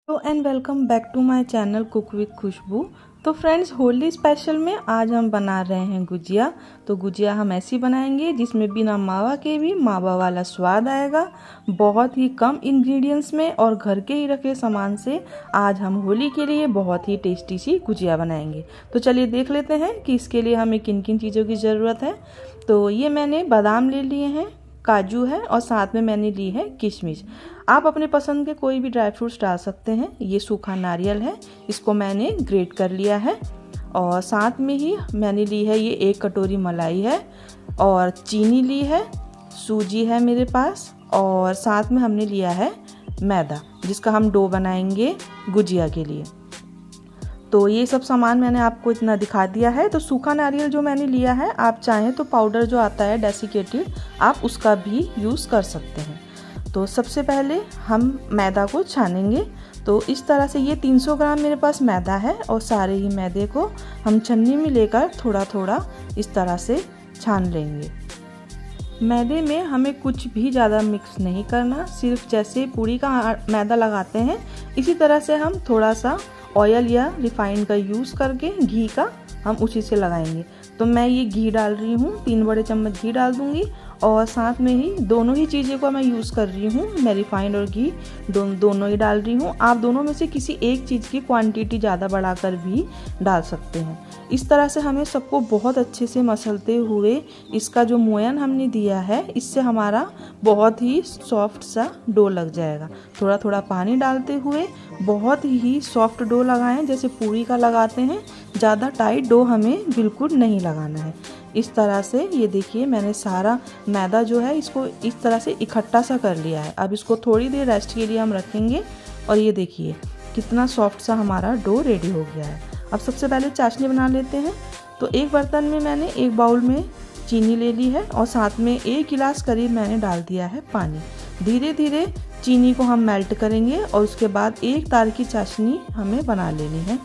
Hello and welcome back to my channel cook with Khushboo. तो friends, Holi special में आज हम बना रहे हैं गुजिया। तो गुजिया हम ऐसी बनाएंगे जिसमें बिना मावा के भी मावा वाला स्वाद आएगा, बहुत ही कम इंग्रेडिएंट्स में और घर के ही रखे सामान से आज हम होली के लिए बहुत ही टेस्टी सी गुजिया बनाएंगे। तो चलिए देख लेते हैं कि इसके लिए हमें किन किन चीज़ों की ज़रूरत है। तो ये मैंने बादाम ले लिए हैं, काजू है और साथ में मैंने ली है किशमिश। आप अपने पसंद के कोई भी ड्राई फ्रूट्स डाल सकते हैं। ये सूखा नारियल है, इसको मैंने ग्रेट कर लिया है और साथ में ही मैंने ली है ये 1 कटोरी मलाई है और चीनी ली है, सूजी है मेरे पास और साथ में हमने लिया है मैदा जिसका हम डो बनाएंगे गुजिया के लिए। तो ये सब सामान मैंने आपको इतना दिखा दिया है। तो सूखा नारियल जो मैंने लिया है, आप चाहें तो पाउडर जो आता है डेसिकेटेड आप उसका भी यूज़ कर सकते हैं। तो सबसे पहले हम मैदा को छानेंगे। तो इस तरह से ये 300 ग्राम मेरे पास मैदा है और सारे ही मैदे को हम छन्नी में लेकर थोड़ा थोड़ा इस तरह से छान लेंगे। मैदे में हमें कुछ भी ज़्यादा मिक्स नहीं करना, सिर्फ जैसे पूरी का मैदा लगाते हैं इसी तरह से हम थोड़ा सा ऑयल या रिफाइंड का यूज़ करके घी का हम उसी से लगाएंगे। तो मैं ये घी डाल रही हूँ, 3 बड़े चम्मच घी डाल दूँगी और साथ में ही दोनों ही चीज़ें को मैं यूज़ कर रही हूँ। मैं रिफाइंड और घी दोनों ही डाल रही हूँ। आप दोनों में से किसी एक चीज़ की क्वांटिटी ज़्यादा बढ़ाकर भी डाल सकते हैं। इस तरह से हमें सबको बहुत अच्छे से मसलते हुए इसका जो मोयन हमने दिया है इससे हमारा बहुत ही सॉफ्ट सा डो लग जाएगा। थोड़ा थोड़ा पानी डालते हुए बहुत ही सॉफ्ट डो लगाएं जैसे पूरी का लगाते हैं। ज़्यादा टाइट डो हमें बिल्कुल नहीं लगाना है। इस तरह से ये देखिए मैंने सारा मैदा जो है इसको इस तरह से इकट्ठा सा कर लिया है। अब इसको थोड़ी देर रेस्ट के लिए हम रखेंगे और ये देखिए कितना सॉफ्ट सा हमारा डो रेडी हो गया है। अब सबसे पहले चाशनी बना लेते हैं। तो एक बर्तन में मैंने 1 बाउल में चीनी ले ली है और साथ में 1 गिलास करीब मैंने डाल दिया है पानी। धीरे धीरे चीनी को हम मेल्ट करेंगे और उसके बाद एक तार की चाशनी हमें बना लेनी है।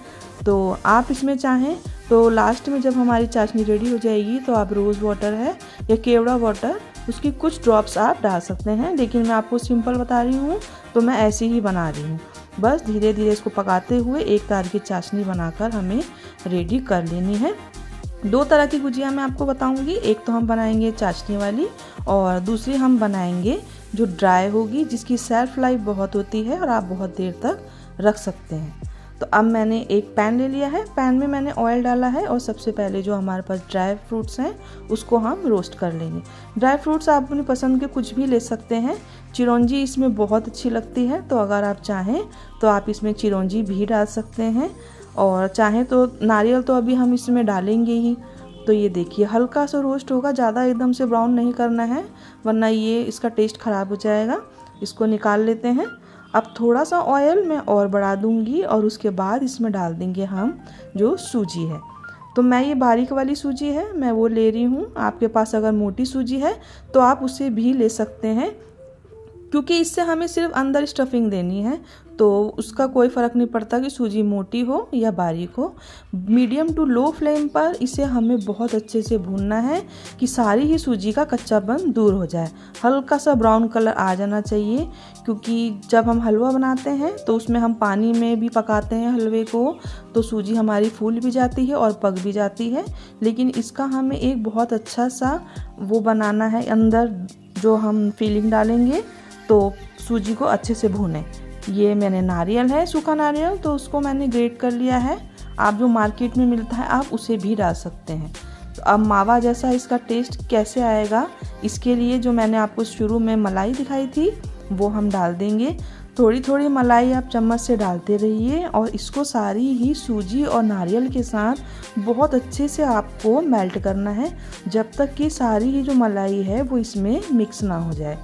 तो आप इसमें चाहें तो लास्ट में जब हमारी चाशनी रेडी हो जाएगी तो आप रोज़ वाटर है या केवड़ा वाटर उसकी कुछ ड्रॉप्स आप डाल सकते हैं, लेकिन मैं आपको सिंपल बता रही हूँ तो मैं ऐसे ही बना रही हूँ। बस धीरे धीरे इसको पकाते हुए एक तार की चाशनी बनाकर हमें रेडी कर लेनी है। 2 तरह की गुजिया मैं आपको बताऊंगी, एक तो हम बनाएंगे चाशनी वाली और दूसरी हम बनाएंगे जो ड्राई होगी जिसकी सेल्फ लाइफ बहुत होती है और आप बहुत देर तक रख सकते हैं। तो अब मैंने एक पैन ले लिया है, पैन में मैंने ऑयल डाला है और सबसे पहले जो हमारे पास ड्राई फ्रूट्स हैं उसको हम रोस्ट कर लेंगे। ड्राई फ्रूट्स आप अपनी पसंद के कुछ भी ले सकते हैं। चिरौंजी इसमें बहुत अच्छी लगती है तो अगर आप चाहें तो आप इसमें चिरौंजी भी डाल सकते हैं और चाहें तो नारियल तो अभी हम इसमें डालेंगे ही। तो ये देखिए हल्का सा रोस्ट होगा, ज़्यादा एकदम से ब्राउन नहीं करना है वरना ये इसका टेस्ट ख़राब हो जाएगा। इसको निकाल लेते हैं। अब थोड़ा सा ऑयल मैं और बढ़ा दूंगी और उसके बाद इसमें डाल देंगे हम जो सूजी है। तो मैं ये बारीक वाली सूजी है मैं वो ले रही हूँ। आपके पास अगर मोटी सूजी है तो आप उसे भी ले सकते हैं, क्योंकि इससे हमें सिर्फ अंदर स्टफिंग देनी है तो उसका कोई फ़र्क नहीं पड़ता कि सूजी मोटी हो या बारीक हो। मीडियम टू लो फ्लेम पर इसे हमें बहुत अच्छे से भूनना है कि सारी ही सूजी का कच्चापन दूर हो जाए। हल्का सा ब्राउन कलर आ जाना चाहिए, क्योंकि जब हम हलवा बनाते हैं तो उसमें हम पानी में भी पकाते हैं हलवे को तो सूजी हमारी फूल भी जाती है और पक भी जाती है। लेकिन इसका हमें एक बहुत अच्छा सा वो बनाना है, अंदर जो हम फीलिंग डालेंगे तो सूजी को अच्छे से भूनें। ये मैंने नारियल है, सूखा नारियल, तो उसको मैंने ग्रेट कर लिया है। आप जो मार्केट में मिलता है आप उसे भी डाल सकते हैं। तो अब मावा जैसा इसका टेस्ट कैसे आएगा, इसके लिए जो मैंने आपको शुरू में मलाई दिखाई थी वो हम डाल देंगे। थोड़ी थोड़ी मलाई आप चम्मच से डालते रहिए और इसको सारी ही सूजी और नारियल के साथ बहुत अच्छे से आपको मेल्ट करना है जब तक कि सारी ही जो मलाई है वो इसमें मिक्स ना हो जाए।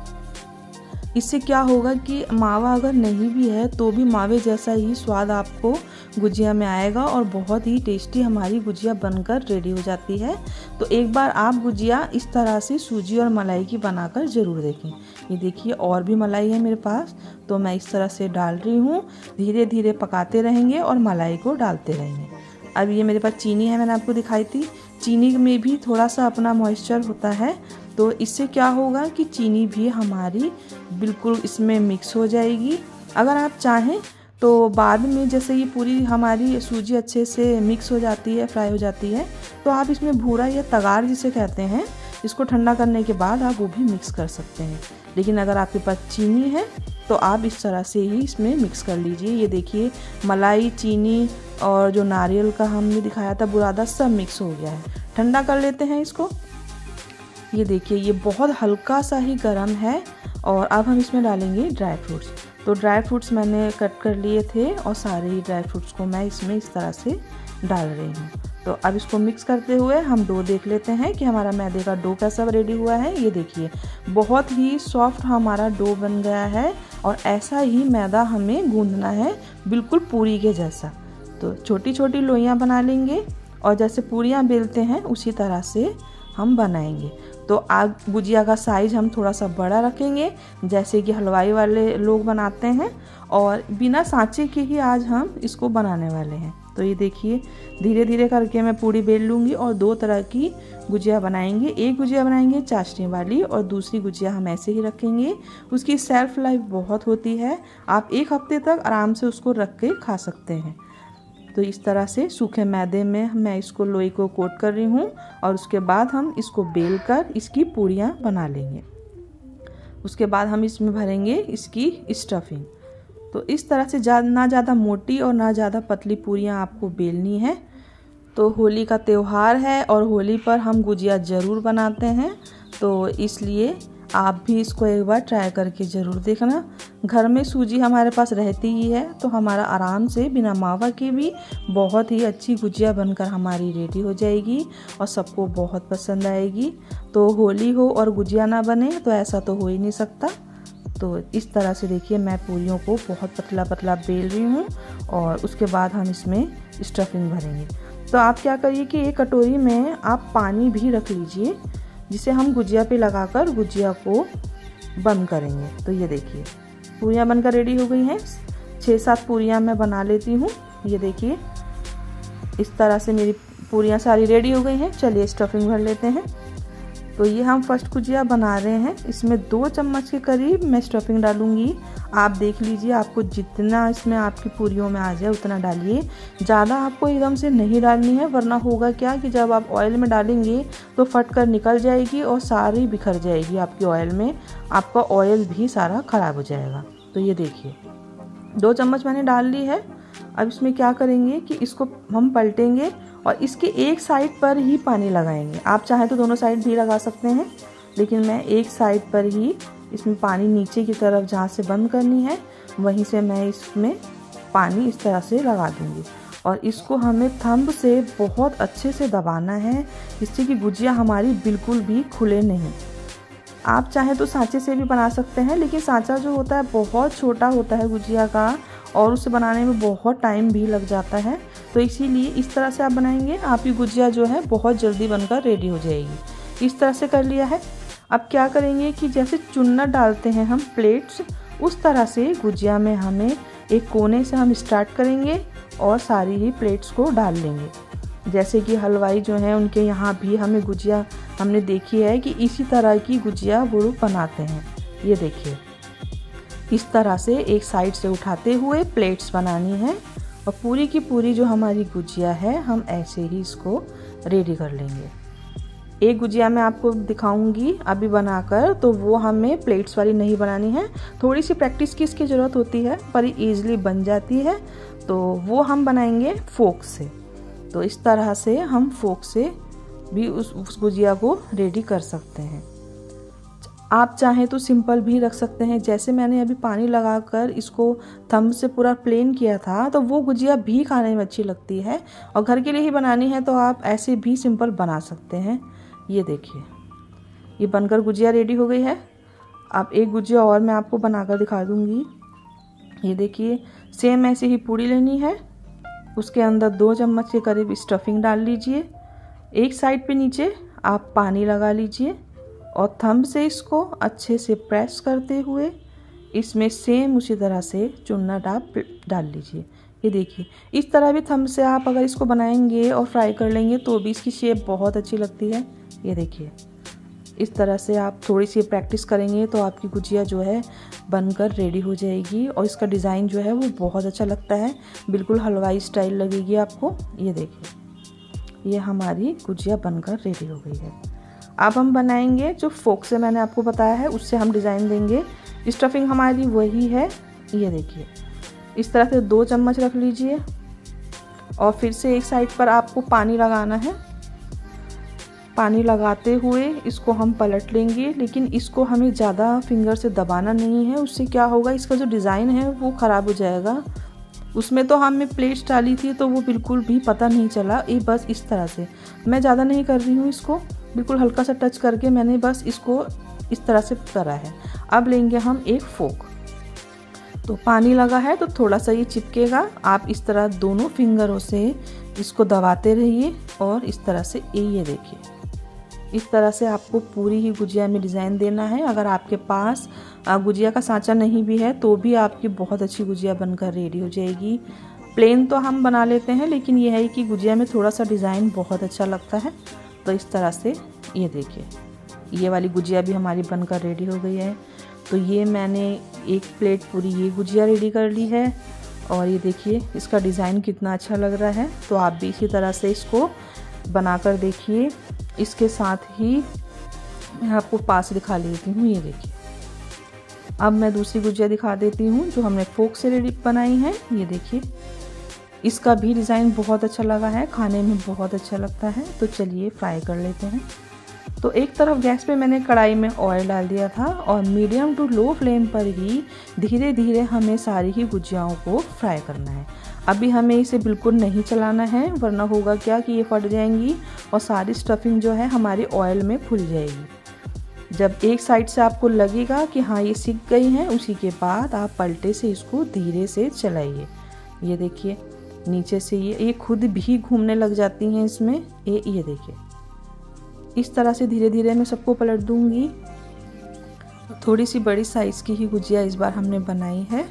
इससे क्या होगा कि मावा अगर नहीं भी है तो भी मावे जैसा ही स्वाद आपको गुजिया में आएगा और बहुत ही टेस्टी हमारी गुजिया बनकर रेडी हो जाती है। तो एक बार आप गुजिया इस तरह से सूजी और मलाई की बनाकर ज़रूर देखें। ये देखिए और भी मलाई है मेरे पास तो मैं इस तरह से डाल रही हूँ। धीरे धीरे पकाते रहेंगे और मलाई को डालते रहेंगे। अब ये मेरे पास चीनी है, मैंने आपको दिखाई थी। चीनी में भी थोड़ा सा अपना मॉइस्चर होता है तो इससे क्या होगा कि चीनी भी हमारी बिल्कुल इसमें मिक्स हो जाएगी। अगर आप चाहें तो बाद में जैसे ये पूरी हमारी सूजी अच्छे से मिक्स हो जाती है, फ्राई हो जाती है, तो आप इसमें भूरा या तगार जिसे कहते हैं, इसको ठंडा करने के बाद आप वो भी मिक्स कर सकते हैं। लेकिन अगर आपके पास चीनी है तो आप इस तरह से ही इसमें मिक्स कर लीजिए। ये देखिए मलाई, चीनी और जो नारियल का हमने दिखाया था बुरादा, सब मिक्स हो गया है। ठंडा कर लेते हैं इसको। ये देखिए ये बहुत हल्का सा ही गर्म है। और अब हम इसमें डालेंगे ड्राई फ्रूट्स। तो ड्राई फ्रूट्स मैंने कट कर लिए थे और सारे ही ड्राई फ्रूट्स को मैं इसमें इस तरह से डाल रही हूँ। तो अब इसको मिक्स करते हुए हम डो देख लेते हैं कि हमारा मैदे का डो कैसा रेडी हुआ है। ये देखिए बहुत ही सॉफ्ट हमारा डो बन गया है और ऐसा ही मैदा हमें गूंदना है, बिल्कुल पूरी के जैसा। तो छोटी छोटी लोइयाँ बना लेंगे और जैसे पूरियाँ बेलते हैं उसी तरह से हम बनाएंगे। तो आग गुजिया का साइज़ हम थोड़ा सा बड़ा रखेंगे जैसे कि हलवाई वाले लोग बनाते हैं, और बिना सांचे के ही आज हम इसको बनाने वाले हैं। तो ये देखिए धीरे धीरे करके मैं पूरी बेल लूँगी और दो तरह की गुजिया बनाएंगे। एक गुजिया बनाएंगे चाशनी वाली और दूसरी गुजिया हम ऐसे ही रखेंगे। उसकी सेल्फ लाइफ बहुत होती है, आप 1 हफ्ते तक आराम से उसको रख के खा सकते हैं। तो इस तरह से सूखे मैदे में मैं इसको लोई को कोट कर रही हूँ और उसके बाद हम इसको बेल कर इसकी पूरियाँ बना लेंगे। उसके बाद हम इसमें भरेंगे इसकी स्टफिंग। तो इस तरह से ना ज़्यादा मोटी और ना ज़्यादा पतली पूरियाँ आपको बेलनी है। तो होली का त्यौहार है और होली पर हम गुजिया ज़रूर बनाते हैं, तो इसलिए आप भी इसको एक बार ट्राई करके ज़रूर देखना। घर में सूजी हमारे पास रहती ही है, तो हमारा आराम से बिना मावा के भी बहुत ही अच्छी गुजिया बनकर हमारी रेडी हो जाएगी और सबको बहुत पसंद आएगी। तो होली हो और गुजिया ना बने तो ऐसा तो हो ही नहीं सकता। तो इस तरह से देखिए मैं पूरियों को बहुत पतला पतला बेल रही हूँ और उसके बाद हम इसमें स्टफिंग भरेंगे। तो आप क्या करिए कि एक कटोरी में आप पानी भी रख लीजिए जिसे हम गुजिया पे लगाकर गुजिया को बंद करेंगे। तो ये देखिए पूरियाँ बनकर रेडी हो गई हैं। 6-7 पूरियाँ मैं बना लेती हूँ। ये देखिए इस तरह से मेरी पूरियाँ सारी रेडी हो गई हैं। चलिए स्टफिंग भर लेते हैं। तो ये हम फर्स्ट गुजिया बना रहे हैं, इसमें 2 चम्मच के करीब मैं स्टफिंग डालूंगी। आप देख लीजिए आपको जितना इसमें आपकी पूरियों में आ जाए उतना डालिए, ज़्यादा आपको एकदम से नहीं डालनी है, वरना होगा क्या कि जब आप ऑयल में डालेंगे तो फट कर निकल जाएगी और सारी बिखर जाएगी आपकी ऑयल में, आपका ऑयल भी सारा ख़राब हो जाएगा। तो ये देखिए 2 चम्मच मैंने डाल ली है। अब इसमें क्या करेंगे कि इसको हम पलटेंगे और इसके एक साइड पर ही पानी लगाएंगे। आप चाहें तो दोनों साइड भी लगा सकते हैं, लेकिन मैं एक साइड पर ही इसमें पानी नीचे की तरफ जहाँ से बंद करनी है वहीं से मैं इसमें पानी इस तरह से लगा दूंगी। और इसको हमें थंब से बहुत अच्छे से दबाना है जिससे कि गुजिया हमारी बिल्कुल भी खुले नहीं। आप चाहें तो सांचे से भी बना सकते हैं, लेकिन सांचा जो होता है बहुत छोटा होता है गुजिया का और उसे बनाने में बहुत टाइम भी लग जाता है। तो इसीलिए इस तरह से आप बनाएंगे, आपकी गुजिया जो है बहुत जल्दी बनकर रेडी हो जाएगी। इस तरह से कर लिया है। अब क्या करेंगे कि जैसे चुन्नट डालते हैं हम प्लेट्स, उस तरह से गुजिया में हमें एक कोने से हम स्टार्ट करेंगे और सारी ही प्लेट्स को डाल लेंगे। जैसे कि हलवाई जो हैं उनके यहाँ भी हमें गुजिया हमने देखी है कि इसी तरह की गुजिया वो लोग बनाते हैं। ये देखिए इस तरह से एक साइड से उठाते हुए प्लेट्स बनानी है और पूरी की पूरी जो हमारी गुजिया है हम ऐसे ही इसको रेडी कर लेंगे। एक गुजिया मैं आपको दिखाऊंगी अभी बनाकर, तो वो हमें प्लेट्स वाली नहीं बनानी है, थोड़ी सी प्रैक्टिस की इसकी ज़रूरत होती है पर ईजिली बन जाती है। तो वो हम बनाएंगे फोक से। तो इस तरह से हम फोक से भी उस गुजिया को रेडी कर सकते हैं। आप चाहें तो सिंपल भी रख सकते हैं, जैसे मैंने अभी पानी लगाकर इसको थंब से पूरा प्लेन किया था, तो वो गुजिया भी खाने में अच्छी लगती है। और घर के लिए ही बनानी है तो आप ऐसे भी सिंपल बना सकते हैं। ये देखिए ये बनकर गुजिया रेडी हो गई है। अब एक गुजिया और मैं आपको बनाकर दिखा दूंगी। ये देखिए सेम ऐसे ही पूरी लेनी है, उसके अंदर 2 चम्मच के करीब स्टफिंग डाल लीजिए। एक साइड पे नीचे आप पानी लगा लीजिए और थंब से इसको अच्छे से प्रेस करते हुए इसमें सेम उसी तरह से चुन्नट आप डाल लीजिए। ये देखिए इस तरह भी थंब से आप अगर इसको बनाएंगे और फ्राई कर लेंगे तो भी इसकी शेप बहुत अच्छी लगती है। ये देखिए इस तरह से आप थोड़ी सी प्रैक्टिस करेंगे तो आपकी गुजिया जो है बनकर रेडी हो जाएगी। और इसका डिज़ाइन जो है वो बहुत अच्छा लगता है, बिल्कुल हलवाई स्टाइल लगेगी आपको। ये देखिए, ये हमारी गुजिया बनकर रेडी हो गई है। अब हम बनाएंगे जो फोक से मैंने आपको बताया है, उससे हम डिज़ाइन देंगे। स्टफिंग हमारी वही है। ये देखिए, इस तरह से 2 चम्मच रख लीजिए और फिर से एक साइड पर आपको पानी लगाना है। पानी लगाते हुए इसको हम पलट लेंगे, लेकिन इसको हमें ज़्यादा फिंगर से दबाना नहीं है, उससे क्या होगा इसका जो डिज़ाइन है वो ख़राब हो जाएगा। उसमें तो हमने प्लेट्स डाली थी तो वो बिल्कुल भी पता नहीं चला। ये बस इस तरह से, मैं ज़्यादा नहीं कर रही हूँ, इसको बिल्कुल हल्का सा टच करके मैंने बस इसको इस तरह से करा है। अब लेंगे हम एक फोक, तो पानी लगा है तो थोड़ा सा ये चिपकेगा। आप इस तरह दोनों फिंगरों से इसको दबाते रहिए और इस तरह से ये देखिए, इस तरह से आपको पूरी ही गुजिया में डिज़ाइन देना है। अगर आपके पास गुजिया का सांचा नहीं भी है तो भी आपकी बहुत अच्छी गुजिया बनकर रेडी हो जाएगी। प्लेन तो हम बना लेते हैं, लेकिन यह है कि गुजिया में थोड़ा सा डिज़ाइन बहुत अच्छा लगता है। तो इस तरह से ये देखिए, ये वाली गुजिया भी हमारी बनकर रेडी हो गई है। तो ये मैंने एक प्लेट पूरी ये गुजिया रेडी कर ली है। और ये देखिए इसका डिज़ाइन कितना अच्छा लग रहा है। तो आप भी इसी तरह से इसको बनाकर देखिए। इसके साथ ही मैं आपको पास दिखा लेती हूँ। ये देखिए, अब मैं दूसरी गुजिया दिखा देती हूँ जो हमने फोक से रेडी बनाई है। ये देखिए, इसका भी डिज़ाइन बहुत अच्छा लगा है, खाने में बहुत अच्छा लगता है। तो चलिए फ्राई कर लेते हैं। तो एक तरफ गैस पे मैंने कढ़ाई में ऑयल डाल दिया था और मीडियम टू लो फ्लेम पर ही धीरे धीरे हमें सारी ही गुजियाओं को फ्राई करना है। अभी हमें इसे बिल्कुल नहीं चलाना है, वरना होगा क्या कि ये फट जाएंगी और सारी स्टफिंग जो है हमारी ऑयल में फूल जाएगी। जब एक साइड से आपको लगेगा कि हाँ ये सिक गई हैं, उसी के बाद आप पलटे से इसको धीरे से चलाइए। ये देखिए, नीचे से ये खुद भी घूमने लग जाती हैं इसमें। ये देखिए, इस तरह से धीरे धीरे मैं सबको पलट दूंगी। थोड़ी सी बड़ी साइज़ की ही गुजिया इस बार हमने बनाई है।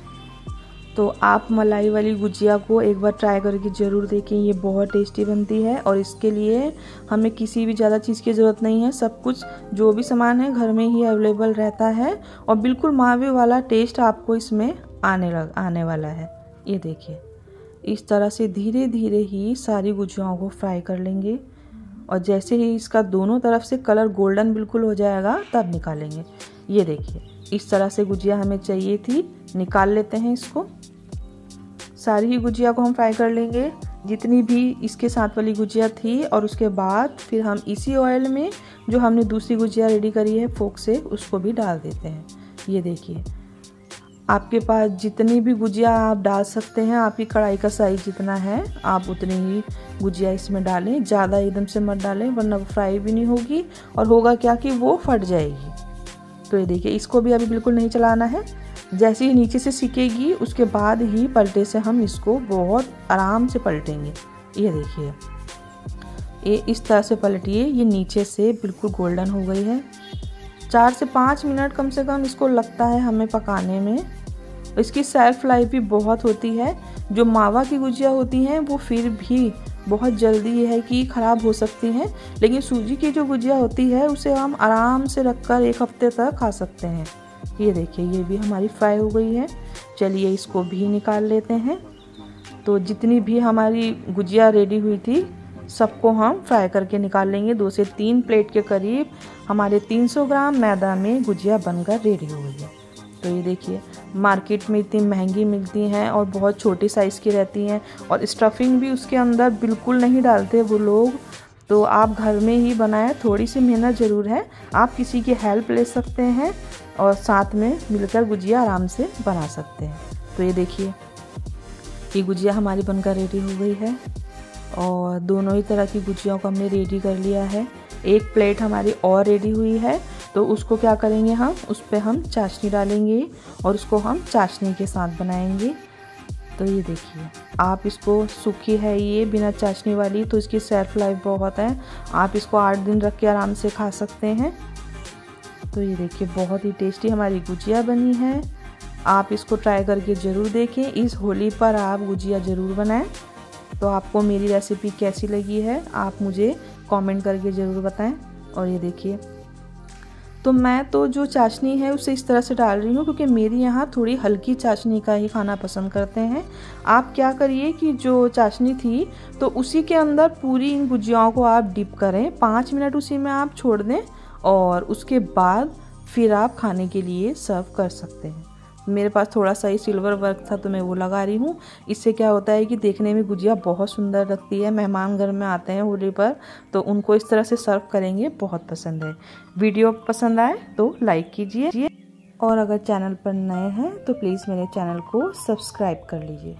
तो आप मलाई वाली गुजिया को एक बार ट्राई करके ज़रूर देखें, ये बहुत टेस्टी बनती है। और इसके लिए हमें किसी भी ज़्यादा चीज़ की ज़रूरत नहीं है, सब कुछ जो भी सामान है घर में ही अवेलेबल रहता है और बिल्कुल मावे वाला टेस्ट आपको इसमें आने वाला है। ये देखिए, इस तरह से धीरे धीरे ही सारी गुजियाओं को फ्राई कर लेंगे और जैसे ही इसका दोनों तरफ से कलर गोल्डन बिल्कुल हो जाएगा तब निकालेंगे। ये देखिए, इस तरह से गुजिया हमें चाहिए थी, निकाल लेते हैं इसको। सारी ही गुजिया को हम फ्राई कर लेंगे, जितनी भी इसके साथ वाली गुजिया थी। और उसके बाद फिर हम इसी ऑयल में जो हमने दूसरी गुजिया रेडी करी है फोक से, उसको भी डाल देते हैं। ये देखिए, आपके पास जितनी भी गुजिया आप डाल सकते हैं, आपकी कढ़ाई का साइज जितना है आप उतनी ही गुजिया इसमें डालें। ज़्यादा एकदम से मत डालें, वरना वो फ्राई भी नहीं होगी और होगा क्या कि वो फट जाएगी। तो ये देखिए, इसको भी अभी बिल्कुल नहीं चलाना है। जैसे ही नीचे से सिकेगी उसके बाद ही पलटे से हम इसको बहुत आराम से पलटेंगे। ये देखिए, ये इस तरह से पलटिए। ये नीचे से बिल्कुल गोल्डन हो गई है। 4 से 5 मिनट कम से कम इसको लगता है हमें पकाने में। इसकी सेल्फ लाइफ भी बहुत होती है। जो मावा की गुजिया होती हैं वो फिर भी बहुत जल्दी है कि ख़राब हो सकती हैं, लेकिन सूजी की जो गुजिया होती है उसे हम आराम से रखकर 1 हफ्ते तक खा सकते हैं। ये देखिए, ये भी हमारी फ्राई हो गई है। चलिए इसको भी निकाल लेते हैं। तो जितनी भी हमारी गुजिया रेडी हुई थी सबको हम फ्राई करके निकाल लेंगे। 2 से 3 प्लेट के करीब हमारे 300 ग्राम मैदा में गुजिया बनकर रेडी हो गई है। तो ये देखिए, मार्केट में इतनी महंगी मिलती हैं और बहुत छोटी साइज़ की रहती हैं और स्टफिंग भी उसके अंदर बिल्कुल नहीं डालते वो लोग। तो आप घर में ही बनाएं, थोड़ी सी मेहनत ज़रूर है, आप किसी की हेल्प ले सकते हैं और साथ में मिलकर गुजिया आराम से बना सकते हैं। तो ये देखिए, ये गुजिया हमारी बनकर रेडी हो गई है और दोनों ही तरह की गुजियाओं को हमने रेडी कर लिया है। एक प्लेट हमारी और रेडी हुई है, तो उसको क्या करेंगे हम, उस पर हम चाशनी डालेंगे और उसको हम चाशनी के साथ बनाएंगे। तो ये देखिए, आप इसको सूखी है ये बिना चाशनी वाली, तो इसकी सेल्फ लाइफ बहुत है। आप इसको 8 दिन रख के आराम से खा सकते हैं। तो ये देखिए, बहुत ही टेस्टी हमारी गुजिया बनी है। आप इसको ट्राई करके ज़रूर देखें। इस होली पर आप गुजिया ज़रूर बनाएं। तो आपको मेरी रेसिपी कैसी लगी है आप मुझे कमेंट करके ज़रूर बताएं। और ये देखिए, तो मैं तो जो चाशनी है उसे इस तरह से डाल रही हूँ क्योंकि मेरी यहाँ थोड़ी हल्की चाशनी का ही खाना पसंद करते हैं। आप क्या करिए कि जो चाशनी थी तो उसी के अंदर पूरी इन गुजियाओं को आप डिप करें, 5 मिनट उसी में आप छोड़ दें और उसके बाद फिर आप खाने के लिए सर्व कर सकते हैं। मेरे पास थोड़ा सा ही सिल्वर वर्क था तो मैं वो लगा रही हूँ। इससे क्या होता है कि देखने में गुजिया बहुत सुंदर लगती है। मेहमान घर में आते हैं होली पर तो उनको इस तरह से सर्व करेंगे, बहुत पसंद है। वीडियो पसंद आए तो लाइक कीजिए और अगर चैनल पर नए हैं तो प्लीज़ मेरे चैनल को सब्सक्राइब कर लीजिए।